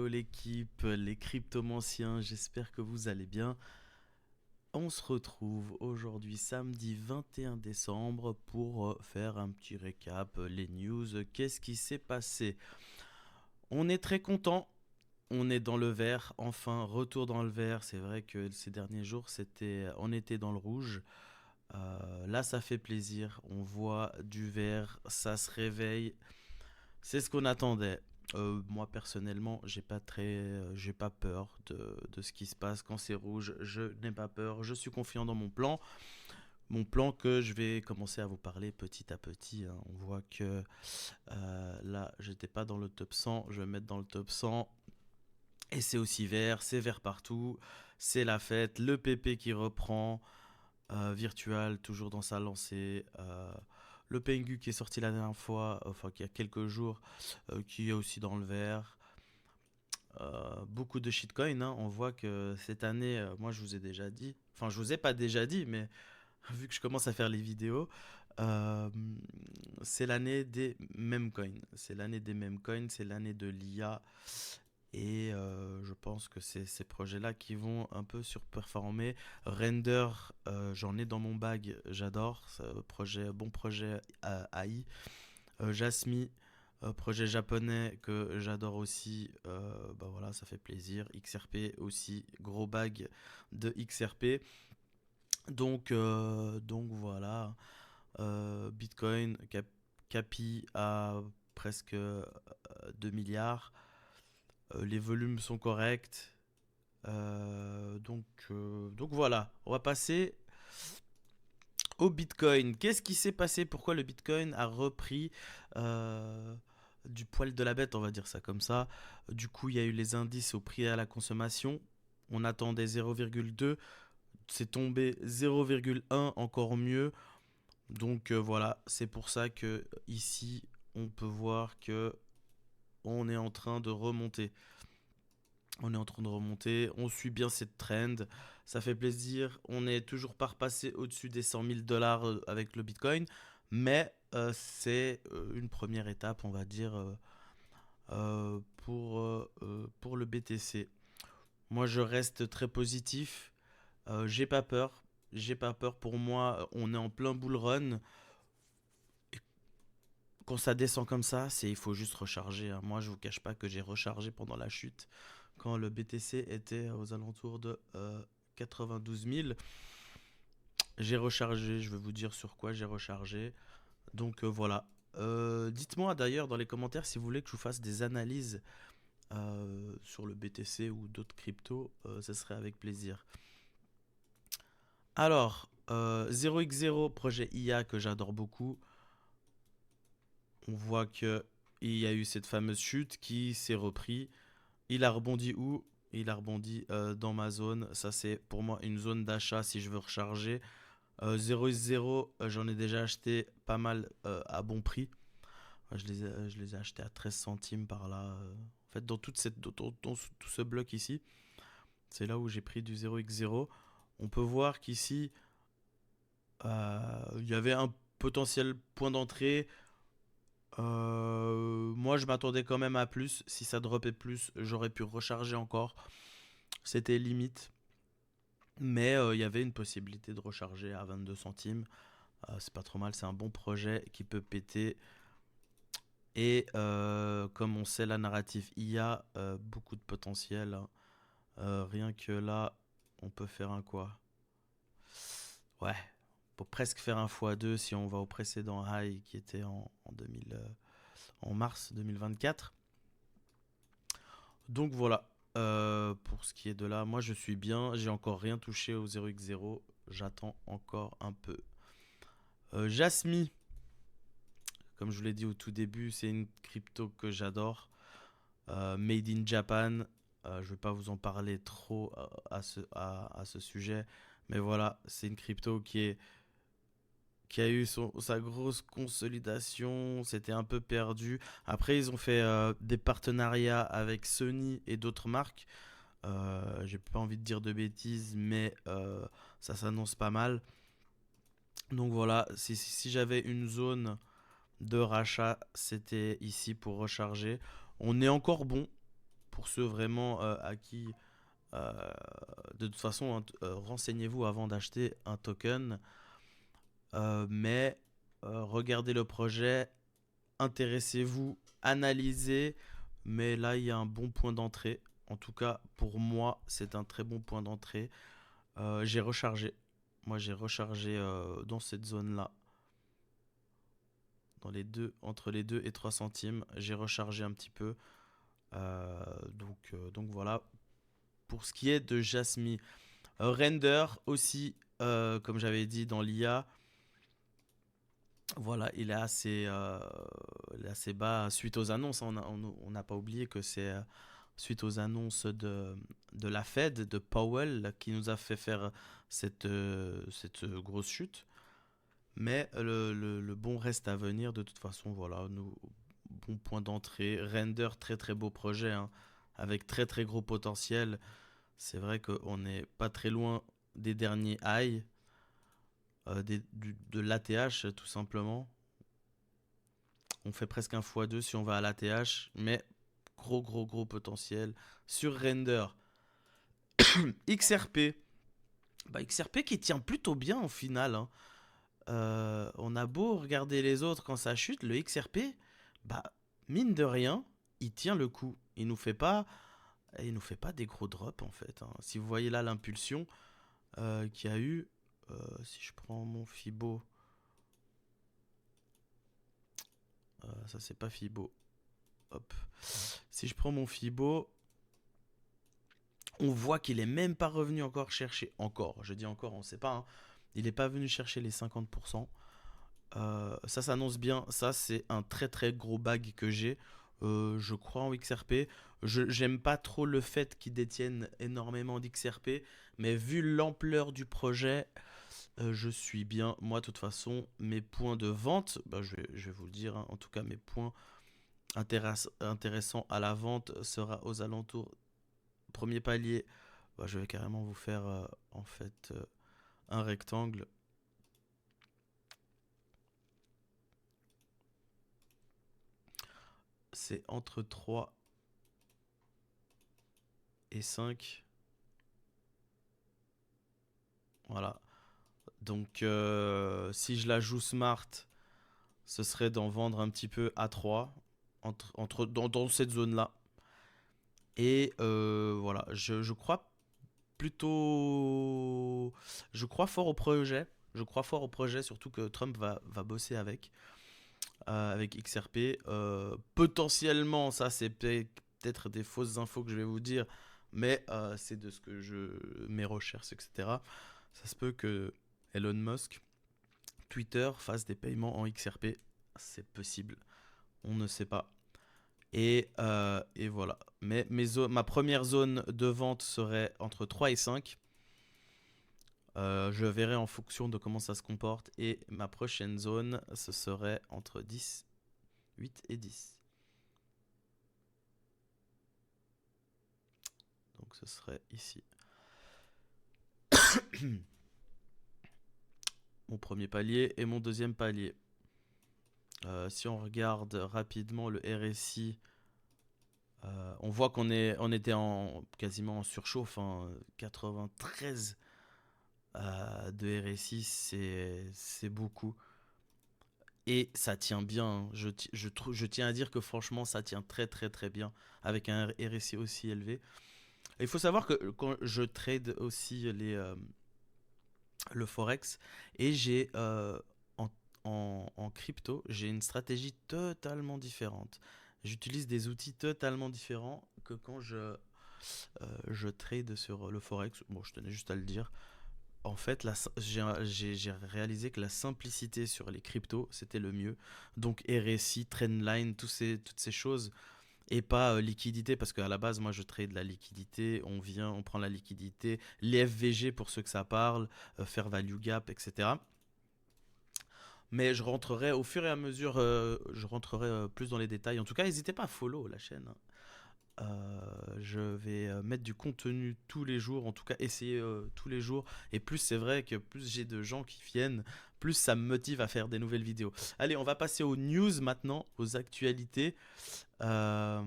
l'équipe, les cryptomanciens, j'espère que vous allez bien. On se retrouve aujourd'hui samedi 21 décembre pour faire un petit récap, les news, qu'est-ce qui s'est passé. On est très content, on est dans le vert, enfin retour dans le vert, c'est vrai que ces derniers jours on était dans le rouge. Là ça fait plaisir, on voit du vert, ça se réveille, c'est ce qu'on attendait. Moi personnellement, j'ai pas peur de ce qui se passe quand c'est rouge. Je n'ai pas peur. Je suis confiant dans mon plan que je vais commencer à vous parler petit à petit, hein. On voit que là, j'étais pas dans le top 100. Je vais me mettre dans le top 100. Et c'est aussi vert, c'est vert partout. C'est la fête. Le PP qui reprend. Virtual, toujours dans sa lancée. Le Pengu qui est sorti la dernière fois, enfin qui a quelques jours, qui est aussi dans le vert. Beaucoup de shitcoins, hein. On voit que cette année, moi je vous ai déjà dit, enfin je vous ai pas déjà dit, mais vu que je commence à faire les vidéos, euh, c'est l'année des meme coins. C'est l'année des meme coins, c'est l'année de l'IA. Et je pense que c'est ces projets-là qui vont un peu surperformer. Render, j'en ai dans mon bag, j'adore. Bon projet AI. Jasmy, projet japonais que j'adore aussi. Bah voilà, ça fait plaisir. XRP aussi, gros bag de XRP. Donc voilà. Bitcoin, Capi à presque 2 milliards. Les volumes sont corrects. Donc voilà, on va passer au Bitcoin. Qu'est-ce qui s'est passé? Pourquoi le Bitcoin a repris euh, du poil de la bête, on va dire ça comme ça. Du coup, il y a eu les indices au prix à la consommation. On attendait 0,2, c'est tombé 0,1, encore mieux. Donc voilà, c'est pour ça que ici, on peut voir que on est en train de remonter. On est en train de remonter, on suit bien cette trend, ça fait plaisir. On est toujours pas repassé au-dessus des 100 000 dollars avec le Bitcoin, mais c'est une première étape, on va dire, pour le BTC. Moi, je reste très positif, j'ai pas peur. J'ai pas peur, pour moi, on est en plein bull run. Et quand ça descend comme ça, il faut juste recharger, hein. Moi, je vous cache pas que j'ai rechargé pendant la chute quand le BTC était aux alentours de 92 000. J'ai rechargé, je vais vous dire sur quoi j'ai rechargé. Donc voilà. Dites-moi d'ailleurs dans les commentaires si vous voulez que je vous fasse des analyses sur le BTC ou d'autres cryptos, ça serait avec plaisir. Alors, 0x0, projet IA que j'adore beaucoup. On voit que il y a eu cette fameuse chute qui s'est repris. Il a rebondi où? Il a rebondi dans ma zone. Ça, c'est pour moi une zone d'achat si je veux recharger. 0x0, j'en ai déjà acheté pas mal à bon prix. Je les ai achetés à 13 centimes par là. En fait, dans tout ce bloc ici, c'est là où j'ai pris du 0x0. On peut voir qu'ici, il y avait un potentiel point d'entrée. Moi, je m'attendais quand même à plus. Si ça dropait plus, j'aurais pu recharger encore. C'était limite. Mais il y avait une possibilité de recharger à 22 centimes. C'est pas trop mal, c'est un bon projet qui peut péter. Et comme on sait, la narrative IA, beaucoup de potentiel, hein. Rien que là, on peut faire un quoi? Ouais, on peut presque faire un x2 si on va au précédent high qui était en mars 2024. Donc voilà, pour ce qui est de là, moi je suis bien, j'ai encore rien touché au 0x0, j'attends encore un peu. Jasmy, comme je vous l'ai dit au tout début, c'est une crypto que j'adore. Made in Japan. Je ne vais pas vous en parler trop à ce sujet. Mais voilà, c'est une crypto qui a eu sa grosse consolidation. C'était un peu perdu. Après, ils ont fait des partenariats avec Sony et d'autres marques. J'ai pas envie de dire de bêtises, mais ça s'annonce pas mal. Donc voilà, si j'avais une zone de rachat, c'était ici pour recharger. On est encore bon pour ceux vraiment à qui, euh, de toute façon, hein, renseignez-vous avant d'acheter un token. Mais regardez le projet, intéressez-vous, analysez. Mais là, il y a un bon point d'entrée. En tout cas, pour moi, c'est un très bon point d'entrée. J'ai rechargé. Moi, j'ai rechargé dans cette zone-là, entre les 2 et 3 centimes. J'ai rechargé un petit peu. Donc voilà. Pour ce qui est de Jasmy, Render aussi, comme j'avais dit dans l'IA, voilà, il est assez bas suite aux annonces, hein. On n'a pas oublié que c'est suite aux annonces de la Fed, de Powell, qui nous a fait faire cette grosse chute. Mais le bon reste à venir, de toute façon, voilà, bon point d'entrée. Render, très très beau projet, hein, avec très très gros potentiel. C'est vrai qu'on n'est pas très loin des derniers highs, de l'ATH tout simplement. On fait presque un x2 si on va à l'ATH, mais gros potentiel. Sur Render, XRP. Bah, XRP qui tient plutôt bien au final, hein. On a beau regarder les autres quand ça chute, le XRP, bah, mine de rien, il tient le coup. Il nous fait pas des gros drops en fait, hein. Si vous voyez là l'impulsion qu'il y a eu, si je prends mon Fibo, ça c'est pas Fibo. Hop. Si je prends mon Fibo, on voit qu'il est même pas revenu encore chercher. Encore, je dis encore, on sait pas, hein. Il n'est pas venu chercher les 50%. Ça s'annonce bien. Ça, c'est un très très gros bag que j'ai. Je crois en XRP. J'aime pas trop le fait qu'ils détiennent énormément d'XRP. Mais vu l'ampleur du projet, je suis bien. Moi, de toute façon, mes points de vente, bah, je vais vous le dire, hein. En tout cas, mes points intéressants à la vente sera aux alentours. Premier palier, bah, je vais carrément vous faire en fait un rectangle. C'est entre 3 et 5. Voilà. Donc si je la joue smart, ce serait d'en vendre un petit peu à 3 dans cette zone-là. Et voilà, je crois plutôt. Je crois fort au projet. Je crois fort au projet, surtout que Trump va bosser avec XRP. Potentiellement, ça c'est peut-être des fausses infos que je vais vous dire, mais c'est de ce que mes recherches, etc. Ça se peut que Elon Musk, Twitter, fasse des paiements en XRP. C'est possible. On ne sait pas. Et voilà. Mais ma première zone de vente serait entre 3 et 5. Je verrai en fonction de comment ça se comporte. Et ma prochaine zone, ce serait entre 8 et 10. Donc ce serait ici. Mon premier palier et mon deuxième palier. Si on regarde rapidement le RSI, on voit qu'on était quasiment en surchauffe, hein. 93 de RSI, c'est beaucoup. Et ça tient bien, hein. Je tiens à dire que franchement, ça tient très très très bien avec un RSI aussi élevé. Et il faut savoir que quand je trade aussi le Forex, et j'ai en crypto, j'ai une stratégie totalement différente. J'utilise des outils totalement différents que quand je trade sur le Forex. Bon, je tenais juste à le dire. En fait, j'ai réalisé que la simplicité sur les cryptos, c'était le mieux. Donc RSI, Trendline, toutes ces choses. Et pas liquidité, parce qu'à la base, moi, je trade la liquidité. On prend la liquidité. Les FVG, pour ceux que ça parle. Faire value gap, etc. Mais je rentrerai au fur et à mesure, je rentrerai plus dans les détails. En tout cas, n'hésitez pas à follow la chaîne, hein. Je vais mettre du contenu tous les jours, en tout cas essayer tous les jours. Et plus c'est vrai que plus j'ai de gens qui viennent, plus ça me motive à faire des nouvelles vidéos. Allez, on va passer aux news maintenant, aux actualités. Euh,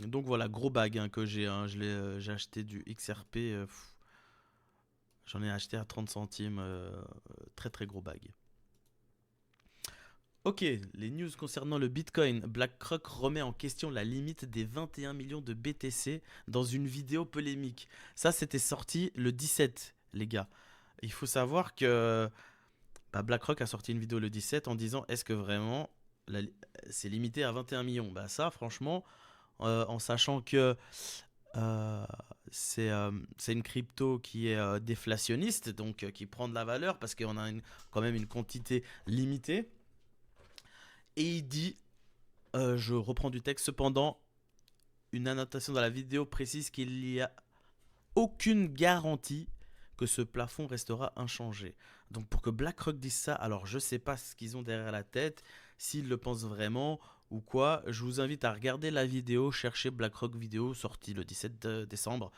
donc voilà, gros bag hein, que j'ai. Hein, j'ai acheté du XRP. J'en ai acheté à 30 centimes. Très très gros bag. Ok, les news concernant le Bitcoin. BlackRock remet en question la limite des 21 millions de BTC dans une vidéo polémique. Ça, c'était sorti le 17, les gars. Il faut savoir que BlackRock a sorti une vidéo le 17 en disant est-ce que vraiment la- c'est limité à 21 millions. Bah ça, franchement, en sachant que euh, c'est une crypto qui est déflationniste, donc qui prend de la valeur parce qu'on a quand même une quantité limitée. Et il dit, je reprends du texte, cependant, une annotation dans la vidéo précise qu'il n'y a aucune garantie que ce plafond restera inchangé. Donc pour que BlackRock dise ça, alors je sais pas ce qu'ils ont derrière la tête, s'ils le pensent vraiment ou quoi. Je vous invite à regarder la vidéo, chercher BlackRock vidéo sortie le 17 décembre.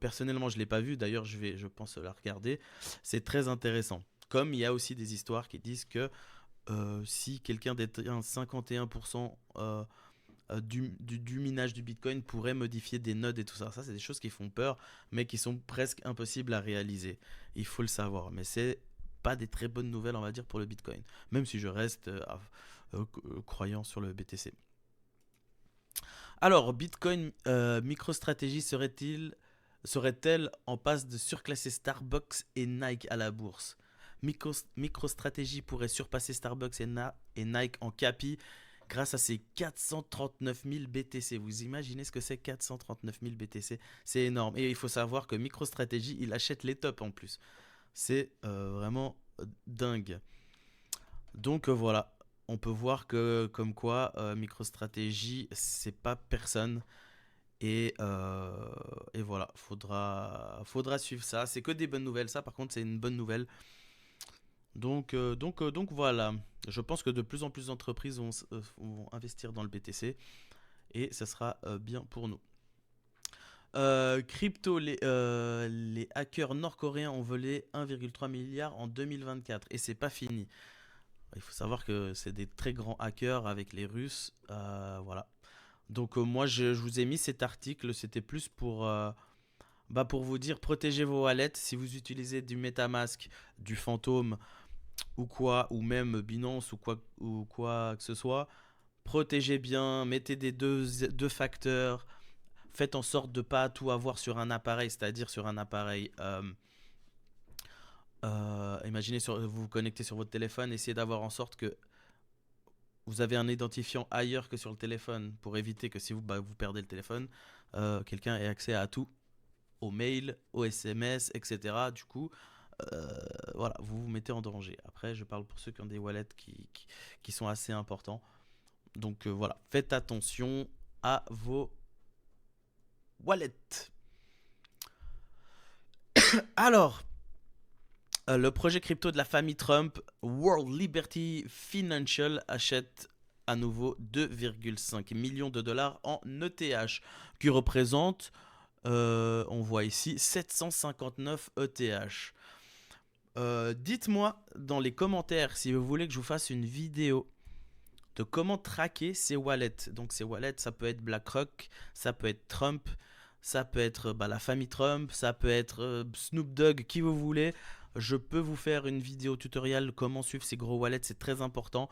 Personnellement, je l'ai pas vue, d'ailleurs je pense la regarder. C'est très intéressant. Comme il y a aussi des histoires qui disent que si quelqu'un détient 51% du minage du Bitcoin pourrait modifier des nodes et tout ça. Ça, c'est des choses qui font peur, mais qui sont presque impossibles à réaliser. Il faut le savoir. Mais c'est pas des très bonnes nouvelles, on va dire, pour le Bitcoin. Même si je reste croyant sur le BTC. Alors, Bitcoin MicroStrategy serait-elle en passe de surclasser Starbucks et Nike à la bourse? MicroStrategy pourrait surpasser Starbucks et Nike en capi grâce à ses 439 000 BTC. Vous imaginez ce que c'est 439 000 BTC? C'est énorme. Et il faut savoir que MicroStrategy, il achète les tops en plus. C'est vraiment dingue. Donc voilà, on peut voir que comme quoi MicroStrategy, c'est pas personne. Et voilà, faudra suivre ça. C'est que des bonnes nouvelles. Ça, par contre, c'est une bonne nouvelle. Donc voilà. Je pense que de plus en plus d'entreprises vont investir dans le BTC et ça sera bien pour nous. Crypto, les hackers nord-coréens ont volé 1,3 milliard en 2024 et c'est pas fini. Il faut savoir que c'est des très grands hackers avec les Russes. Voilà. Donc moi je vous ai mis cet article, c'était plus pour vous dire protégez vos wallets si vous utilisez du MetaMask, du Phantom ou quoi, ou même Binance ou quoi que ce soit. Protégez bien, mettez des deux facteurs, faites en sorte de ne pas tout avoir sur un appareil, c'est-à-dire sur un appareil. Imaginez vous vous connectez sur votre téléphone, essayez d'avoir en sorte que vous avez un identifiant ailleurs que sur le téléphone pour éviter que si vous perdez le téléphone, quelqu'un ait accès à tout, aux mails, aux SMS, etc. Du coup, voilà, vous vous mettez en danger. Après, je parle pour ceux qui ont des wallets qui sont assez importants. Donc voilà, faites attention à vos wallets. Alors, le projet crypto de la famille Trump, World Liberty Financial, achète à nouveau 2,5 millions de dollars en ETH, qui représente, on voit ici, 759 ETH. Dites-moi dans les commentaires si vous voulez que je vous fasse une vidéo de comment traquer ces wallets. Donc ces wallets, ça peut être BlackRock, ça peut être Trump, ça peut être la famille Trump, ça peut être Snoop Dogg, qui vous voulez. Je peux vous faire une vidéo tutoriel comment suivre ces gros wallets, c'est très important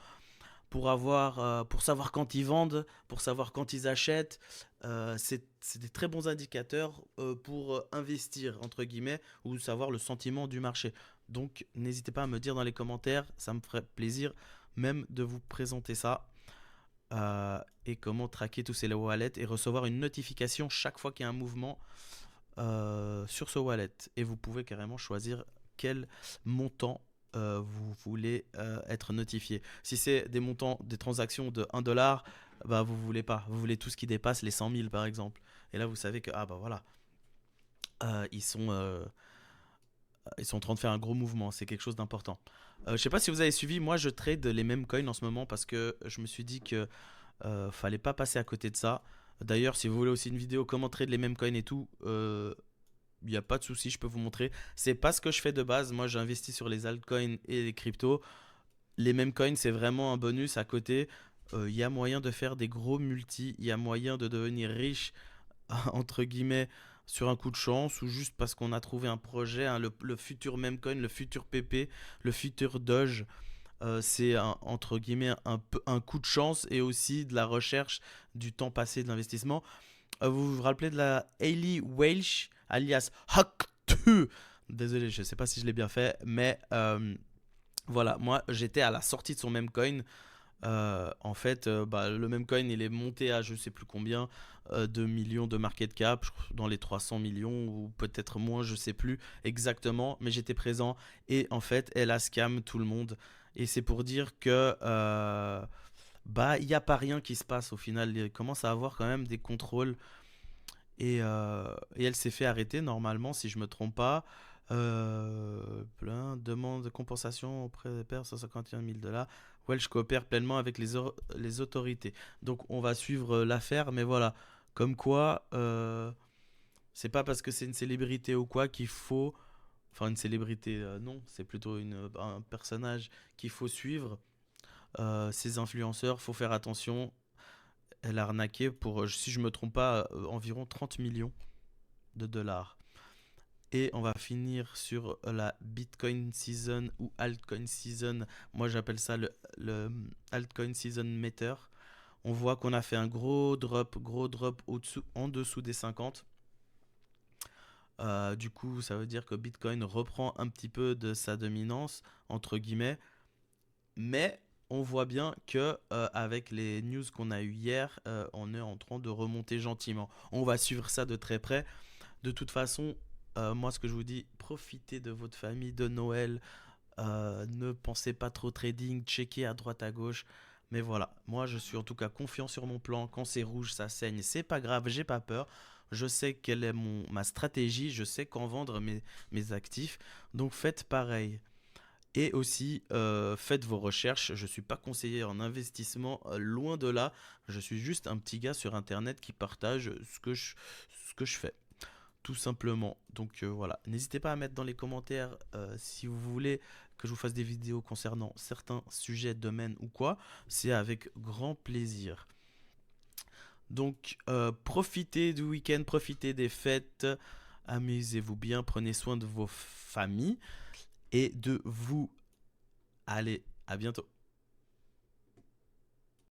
pour savoir quand ils vendent, pour savoir quand ils achètent. C'est des très bons indicateurs pour investir, entre guillemets, ou savoir le sentiment du marché. Donc n'hésitez pas à me dire dans les commentaires, ça me ferait plaisir même de vous présenter ça. Et comment traquer tous ces wallets et recevoir une notification chaque fois qu'il y a un mouvement sur ce wallet. Et vous pouvez carrément choisir quel montant vous voulez être notifié. Si c'est des montants, des transactions de 1 dollar, vous voulez pas. Vous voulez tout ce qui dépasse les 100 000 par exemple. Et là vous savez que voilà, ils sont en train de faire un gros mouvement. C'est quelque chose d'important. Je sais pas si vous avez suivi, moi je trade les mêmes coins en ce moment parce que je me suis dit que fallait pas passer à côté de ça. D'ailleurs, si vous voulez aussi une vidéo comment trade les mêmes coins et tout, il n'y a pas de souci, je peux vous montrer. C'est pas ce que je fais de base. Moi, j'investis sur les altcoins et les cryptos. Les mêmes coins, c'est vraiment un bonus à côté. il y a moyen de faire des gros multis, il y a moyen de devenir riche, entre guillemets, sur un coup de chance ou juste parce qu'on a trouvé un projet, hein, le futur memecoin, le futur PP, le futur Doge. C'est entre guillemets un coup de chance et aussi de la recherche, du temps passé, de l'investissement. Vous vous rappelez de la Hailey Welch, alias Hack2? Désolé, je ne sais pas si je l'ai bien fait, mais voilà, moi j'étais à la sortie de son meme coin. En fait, bah, le meme coin il est monté à je sais plus combien de millions de market cap, je crois dans les 300 millions ou peut-être moins, je sais plus exactement, mais j'étais présent et en fait elle a scam tout le monde. Et c'est pour dire que bah il n'y a pas rien qui se passe au final, il commence à avoir quand même des contrôles et elle s'est fait arrêter normalement, si je me trompe pas. Plein demande de compensation auprès des pairs, 151 000 dollars. Welch coopère pleinement avec les autorités. Donc on va suivre l'affaire, mais voilà. Comme quoi, c'est pas parce que c'est une célébrité ou quoi qu'il faut. Enfin, une célébrité, non, c'est plutôt un personnage qu'il faut suivre. Ces influenceurs, faut faire attention. Elle a arnaqué pour, si je me trompe pas, environ 30 millions de dollars. Et on va finir sur la Bitcoin Season ou Altcoin Season. Moi, j'appelle ça le Altcoin Season Meter. On voit qu'on a fait un gros drop en dessous des 50. Du coup, ça veut dire que Bitcoin reprend un petit peu de sa dominance, entre guillemets. Mais on voit bien que avec les news qu'on a eu hier, on est en train de remonter gentiment. On va suivre ça de très près. De toute façon, moi, ce que je vous dis, profitez de votre famille, de Noël. Ne pensez pas trop trading, checkez à droite à gauche. Mais voilà, moi, je suis en tout cas confiant sur mon plan. Quand c'est rouge, ça saigne, c'est pas grave, j'ai pas peur. Je sais quelle est ma stratégie, je sais quand vendre mes actifs. Donc faites pareil. Et aussi, faites vos recherches. Je ne suis pas conseiller en investissement, loin de là. Je suis juste un petit gars sur Internet qui partage ce que je fais tout simplement. Donc voilà, n'hésitez pas à mettre dans les commentaires si vous voulez que je vous fasse des vidéos concernant certains sujets, domaines ou quoi. C'est avec grand plaisir. Donc profitez du week-end, profitez des fêtes, amusez-vous bien, prenez soin de vos familles et de vous. Allez, à bientôt.